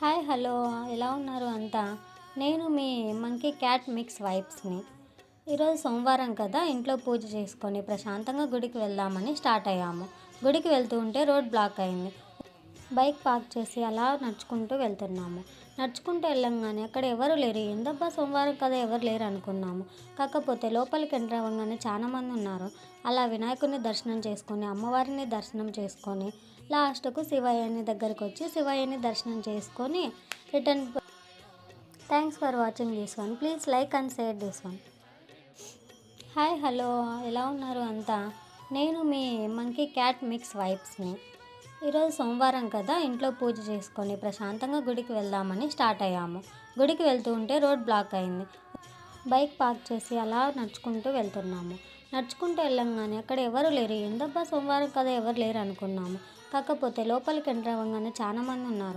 Hi hello ఎలా ఉన్నారు అంతా. నేను మీ మంకీ క్యాట్ మిక్స్ వైబ్స్ని. ఈరోజు సోమవారం కదా, ఇంట్లో పూజ చేసుకొని ప్రశాంతంగా గుడికి వెళ్దామని స్టార్ట్ అయ్యాము. గుడికి వెళ్తూ ఉంటే రోడ్ బ్లాక్ అయింది. బైక్ పార్క్ చేసి అలా నడుచుకుంటూ వెళ్తున్నాము. నడుచుకుంటూ వెళ్ళంగానే అక్కడ ఎవరు లేరు. ఏందబ్బా సోమవారం కదా ఎవరు లేరు అనుకున్నాము. కాకపోతే లోపలికి ఎంటర్ అవ్వగానే చాలామంది ఉన్నారు. అలా వినాయకుడిని దర్శనం చేసుకొని, అమ్మవారిని దర్శనం చేసుకొని, లాస్ట్కు శివయ్యని దగ్గరికి వచ్చి శివయ్యని దర్శనం చేసుకొని return. Thanks for watching this one. Please like and share this one. Hi hello ఎలా ఉన్నారు అంతా. నేను మీ మంకీ క్యాట్ మిక్స్ వైబ్స్ని. ఈరోజు సోమవారం కదా, ఇంట్లో పూజ చేసుకొని ప్రశాంతంగా గుడికి వెళ్దామని స్టార్ట్ అయ్యాము. గుడికి వెళ్తూ ఉంటే రోడ్ బ్లాక్ అయింది. బైక్ పార్క్ చేసి అలా నడుచుకుంటూ వెళ్తున్నాము. నడుచుకుంటూ వెళ్ళంగానే అక్కడ ఎవరు లేరు. ఏందబ్బా సోమవారం కదా ఎవరు లేరు అనుకున్నాము. కాకపోతే లోపలికి ఎంటర్ అవ్వగానే చాలామంది ఉన్నారు.